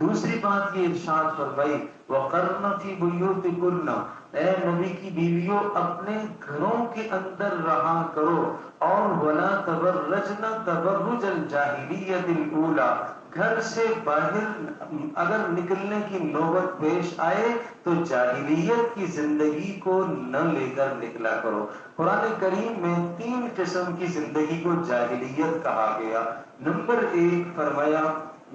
دوسری بات یہ ارشاد فرمائی وَقَرْنَ فِي بُيُوتِكُنَّ، اے نبی کی بیویوں اپنے گھروں کے اندر رہا کرو، اور وَلَا تَبَرَّجْنَ تَبَرُّجَ الْجَاهِلِيَّةِ الْأُولَى، گھر سے باہر اگر نکلنے کی نوبت پیش آئے تو جاہلیت کی زندگی کو نہ لے کر نکلا کرو۔ قرآن کریم میں 3 قسم کی زندگی کو جاہلیت کہا گیا۔ نمبر 1 فرمایا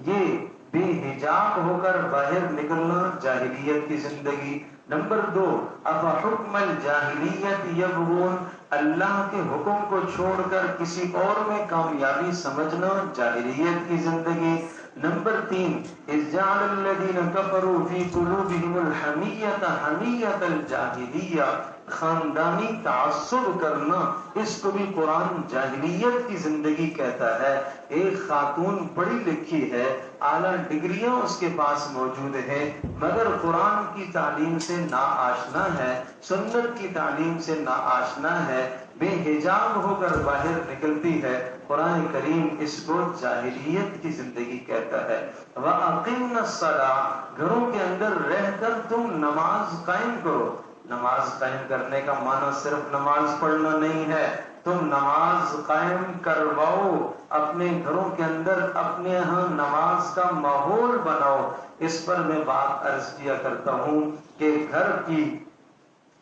یہ بے حجاب ہو کر باہر نکلنا جاہلیت کی زندگی۔ نمبر 2 افحکم الجاہلیت یبغون، اللہ کے حکم کو چھوڑ کر کسی اور میں کامیابی سمجھنا جاہلیت کی زندگی۔ نمبر 3 اذ جعل الذین کفروا فی قلوبہم الحمیۃ حمیۃ الجاہلیہ، خاندانی تعصب کرنا، اس کو بھی قرآن جاہلیت کی زندگی کہتا ہے۔ ایک خاتون پڑھی لکھی ہے، اعلیٰ ڈگریاں اس کے پاس موجود ہیں، مگر قرآن کی تعلیم سے ناآشنا ہے، سنت کی تعلیم سے ناآشنا ہے، بے حجاب ہو کر باہر نکلتی ہے، قرآن کریم اس کو جاہلیت کی زندگی کہتا ہے۔ وَأَقِمْنَ الصَّلَاةَ، گھروں کے اندر رہ کر تم نماز قائم کرو۔ نماز قائم کرنے کا معنی صرف نماز پڑھنا نہیں ہے، تم نماز قائم کرواؤ، اپنے گھروں کے اندر اپنے یہاں نماز کا ماحول بناؤ۔ اس پر میں بات عرض کیا کرتا ہوں کہ گھر کی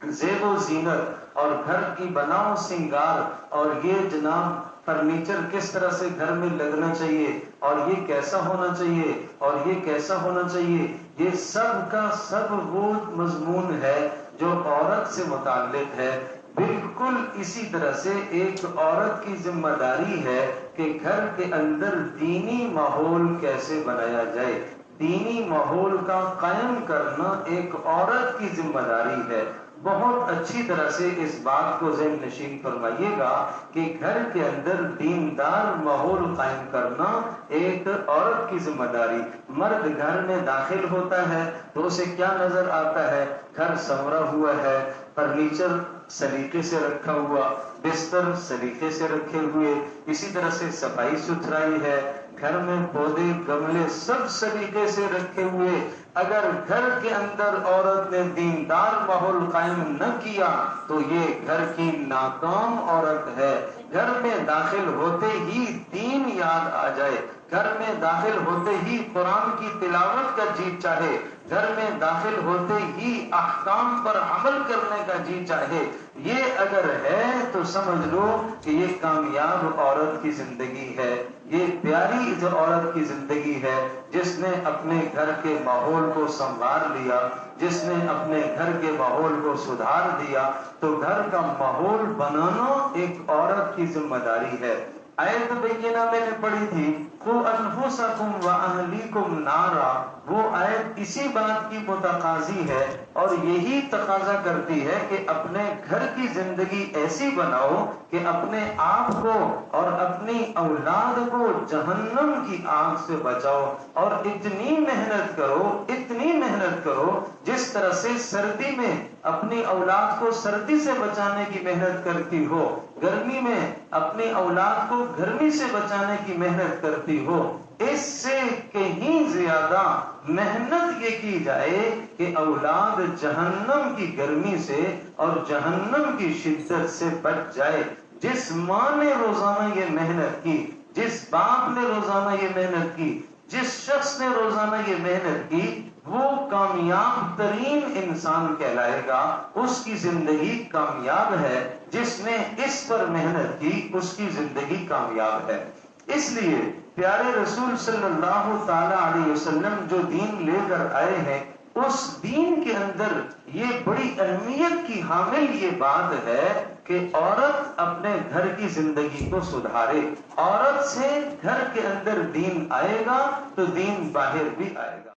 زیب و زینت اور گھر کی بناؤ سنگار اور یہ جناب فرنیچر کس طرح سے گھر میں لگنا چاہیے اور یہ کیسا ہونا چاہیے اور یہ کیسا ہونا چاہیے، یہ سب کا سب وہ مضمون ہے جو عورت سے متعلق ہے۔ بالکل اسی طرح سے ایک عورت کی ذمہ داری ہے کہ گھر کے اندر دینی ماحول کیسے بنایا جائے، دینی ماحول کا قائم کرنا ایک عورت کی ذمہ داری ہے۔ بہت اچھی طرح سے اس بات کو ذہن نشین فرمائیے گا کہ گھر کے اندر دیندار ماحول قائم کرنا ایک عورت کی ذمہ داری۔ مرد گھر میں داخل ہوتا ہے تو اسے کیا نظر آتا ہے؟ گھر سنورا ہوا ہے، فرنیچر سلیقے سے رکھا ہوا، بستر سلیقے سے رکھے ہوئے، اسی طرح سے صفائی ستھرائی ہے، گھر میں پودے گملے سب سلیقے سے رکھے ہوئے۔ اگر گھر کے اندر عورت نے دیندار ماحول قائم نہ کیا تو یہ گھر کی ناکام عورت ہے۔ گھر میں داخل ہوتے ہی دین یاد آ جائے، گھر میں داخل ہوتے ہی قرآن کی تلاوت کا جی چاہے، گھر میں داخل ہوتے ہی احکام پر عمل کرنے کا جی چاہے، یہ اگر ہے تو سمجھ لو کہ یہ کامیاب عورت کی زندگی ہے، یہ پیاری عورت کی زندگی ہے جس نے اپنے گھر کے ماحول کو سنوار لیا، جس نے اپنے گھر کے ماحول کو سدھار دیا۔ تو گھر کا ماحول بنانا ایک عورت کی ذمہ داری ہے۔ آیت بینہ میں نے پڑھی تھی قُوْ أَنفُسَكُمْ وَأَهْلِيكُمْ نَارًا، وہ آیت اسی بات کی متقاضی ہے اور یہی تقاضا کرتی ہے کہ اپنے گھر کی زندگی ایسی بناؤ کہ اپنے آپ کو اور اپنی اولاد کو جہنم کی آگ سے بچاؤ، اور اتنی محنت کرو جس طرح سے سردی میں اپنی اولاد کو سردی سے بچانے کی محنت کرتی ہو، گرمی میں اپنی اولاد کو گرمی سے بچانے کی محنت کرتی ہو، اس سے کہیں زیادہ محنت یہ کی جائے کہ اولاد جہنم کی گرمی سے اور جہنم کی شدت سے بچ جائے۔ جس ماں نے روزانہ یہ محنت کی، جس باپ نے روزانہ یہ محنت کی، جس شخص نے روزانہ یہ محنت کی، وہ کامیاب ترین انسان کہلائے گا، اس کی زندگی کامیاب ہے۔ جس نے اس پر محنت کی اس کی زندگی کامیاب ہے۔ اس لیے پیارے رسول صلی اللہ تعالی علیہ وسلم جو دین لے کر آئے ہیں، اس دین کے اندر یہ بڑی اہمیت کی حامل یہ بات ہے کہ عورت اپنے گھر کی زندگی کو سدھارے۔ عورت سے گھر کے اندر دین آئے گا تو دین باہر بھی آئے گا۔